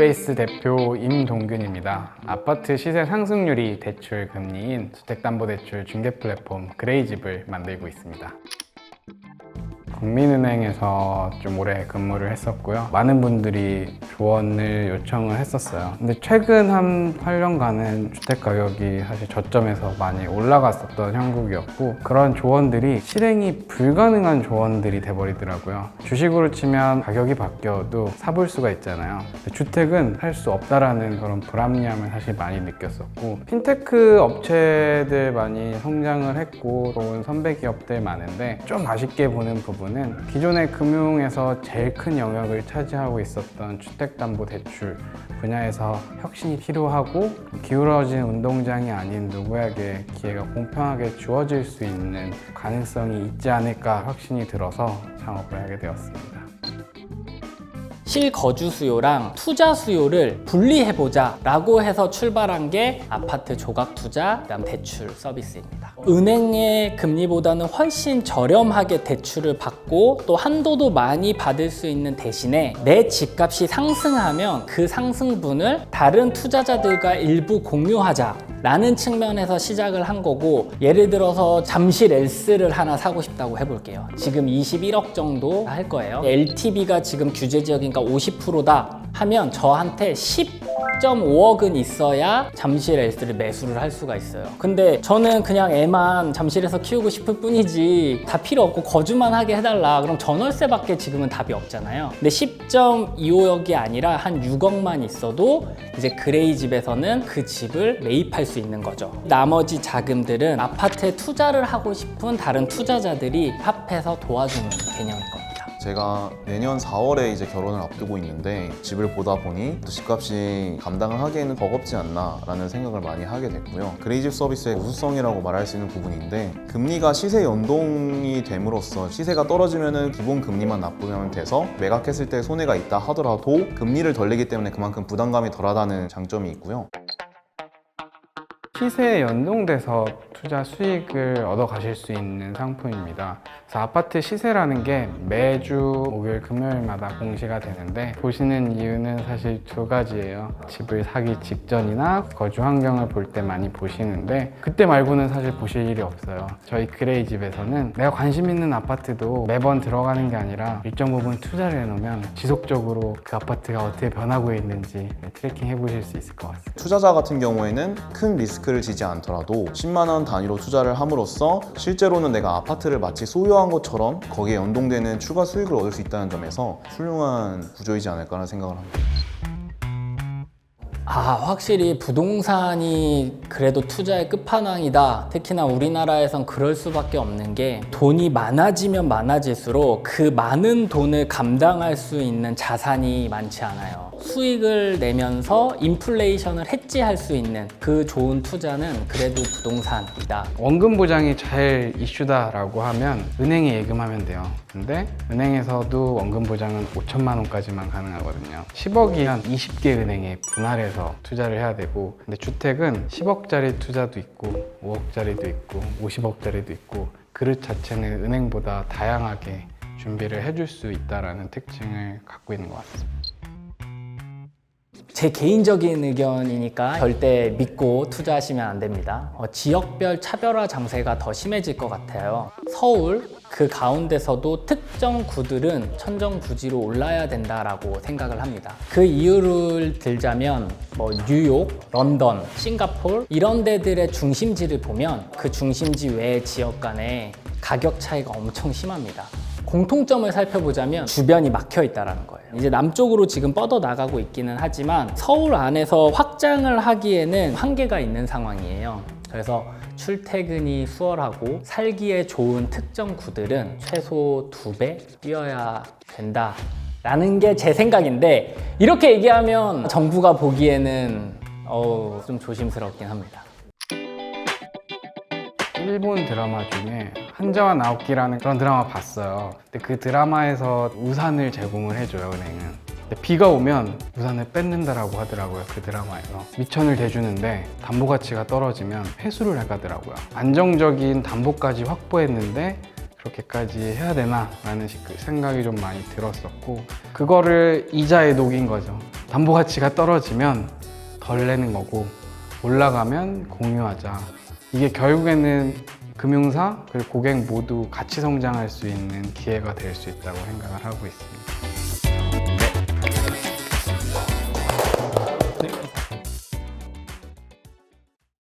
빅베이스 대표 임동균입니다. 아파트 시세 상승률이 대출 금리인 주택담보대출 중개 플랫폼 그레이집을 만들고 있습니다. 국민은행에서 좀 오래 근무를 했었고요. 많은 분들이 조언을 요청을 했었어요. 근데 최근 한 8년간은 주택 가격이 사실 저점에서 많이 올라갔었던 형국이었고, 그런 조언들이 실행이 불가능한 조언들이 돼버리더라고요. 주식으로 치면 가격이 바뀌어도 사볼 수가 있잖아요. 근데 주택은 할 수 없다라는 그런 불합리함을 사실 많이 느꼈었고, 핀테크 업체들 많이 성장을 했고 좋은 선배 기업들 많은데, 좀 아쉽게 보는 부분은 기존의 금융에서 제일 큰 영역을 차지하고 있었던 주택담보대출 분야에서 혁신이 필요하고, 기울어진 운동장이 아닌 누구에게 기회가 공평하게 주어질 수 있는 가능성이 있지 않을까 확신이 들어서 창업을 하게 되었습니다. 실거주 수요랑 투자 수요를 분리해보자 라고 해서 출발한 게 아파트 조각 투자, 그다음 대출 서비스입니다. 은행의 금리보다는 훨씬 저렴하게 대출을 받고 또 한도도 많이 받을 수 있는 대신에 내 집값이 상승하면 그 상승분을 다른 투자자들과 일부 공유하자 라는 측면에서 시작을 한 거고, 예를 들어서 잠실 S를 하나 사고 싶다고 해볼게요. 지금 21억 정도 할 거예요. LTV가 지금 규제 지역이니까 50%다 하면 저한테 10.5억은 있어야 잠실 S를 매수를 할 수가 있어요. 근데 저는 그냥 애만 잠실에서 키우고 싶을 뿐이지 다 필요 없고 거주만 하게 해달라, 그럼 전월세밖에 지금은 답이 없잖아요. 근데 10.25억이 아니라 한 6억만 있어도 이제 그레이집에서는 그 집을 매입할 수 있는 거죠. 나머지 자금들은 아파트에 투자를 하고 싶은 다른 투자자들이 합해서 도와주는 개념일 겁니다. 제가 내년 4월에 이제 결혼을 앞두고 있는데, 집을 보다 보니 또 집값이 감당을 하기에는 버겁지 않나 라는 생각을 많이 하게 됐고요. 그레이집 서비스의 우수성이라고 말할 수 있는 부분인데, 금리가 시세 연동이 됨으로써 시세가 떨어지면 기본 금리만 납부하면 돼서 매각했을 때 손해가 있다 하더라도 금리를 덜 내기 때문에 그만큼 부담감이 덜하다는 장점이 있고요. 시세에 연동돼서 투자 수익을 얻어 가실 수 있는 상품입니다. 그래서 아파트 시세라는 게 매주 목요일 금요일마다 공시가 되는데, 보시는 이유는 사실 두 가지예요. 집을 사기 직전이나 거주 환경을 볼 때 많이 보시는데, 그때 말고는 사실 보실 일이 없어요. 저희 그레이집에서는 내가 관심 있는 아파트도 매번 들어가는 게 아니라 일정 부분 투자를 해놓으면 지속적으로 그 아파트가 어떻게 변하고 있는지 트래킹 해보실 수 있을 것 같습니다. 투자자 같은 경우에는 큰 리스크를 지지 않더라도 10만 원 단위로 투자를 함으로써 실제로는 내가 아파트를 마치 소유한 것처럼 거기에 연동되는 추가 수익을 얻을 수 있다는 점에서 훌륭한 구조이지 않을까라는 생각을 합니다. 확실히 부동산이 그래도 투자의 끝판왕이다. 특히나 우리나라에선 그럴 수밖에 없는 게, 돈이 많아지면 많아질수록 그 많은 돈을 감당할 수 있는 자산이 많지 않아요. 수익을 내면서 인플레이션을 해지할 수 있는 그 좋은 투자는 그래도 부동산이다. 원금 보장이 잘 이슈다라고 하면 은행에 예금하면 돼요. 근데 은행에서도 원금 보장은 5천만 원까지만 가능하거든요. 10억이면 20개 은행에 분할해서 투자를 해야 되고, 근데 주택은 10억짜리 투자도 있고 5억짜리도 있고 50억짜리도 있고, 그릇 자체는 은행보다 다양하게 준비를 해줄 수 있다는 특징을 갖고 있는 것 같습니다. 제 개인적인 의견이니까 절대 믿고 투자하시면 안 됩니다. 지역별 차별화 장세가 더 심해질 것 같아요. 서울, 그 가운데서도 특정 구들은 천정부지로 올라야 된다라고 생각을 합니다. 그 이유를 들자면 뉴욕, 런던, 싱가포르 이런 데들의 중심지를 보면 그 중심지 외의 지역 간에 가격 차이가 엄청 심합니다. 공통점을 살펴보자면 주변이 막혀 있다는 거예요. 이제 남쪽으로 지금 뻗어 나가고 있기는 하지만 서울 안에서 확장을 하기에는 한계가 있는 상황이에요. 그래서 출퇴근이 수월하고 살기에 좋은 특정 구들은 최소 2배 뛰어야 된다 라는 게 제 생각인데, 이렇게 얘기하면 정부가 보기에는 좀 조심스럽긴 합니다. 일본 드라마 중에 한자와 나오키라는 그런 드라마 봤어요. 근데 그 드라마에서 우산을 제공을 해줘요, 은행은. 근데 비가 오면 우산을 뺏는다라고 하더라고요, 그 드라마에서. 미천을 대주는데 담보 가치가 떨어지면 회수를 해가더라고요. 안정적인 담보까지 확보했는데 그렇게까지 해야 되나? 라는 생각이 좀 많이 들었었고, 그거를 이자에 녹인 거죠. 담보 가치가 떨어지면 덜 내는 거고 올라가면 공유하자. 이게 결국에는 금융사 그리고 고객 모두 같이 성장할 수 있는 기회가 될 수 있다고 생각을 하고 있습니다.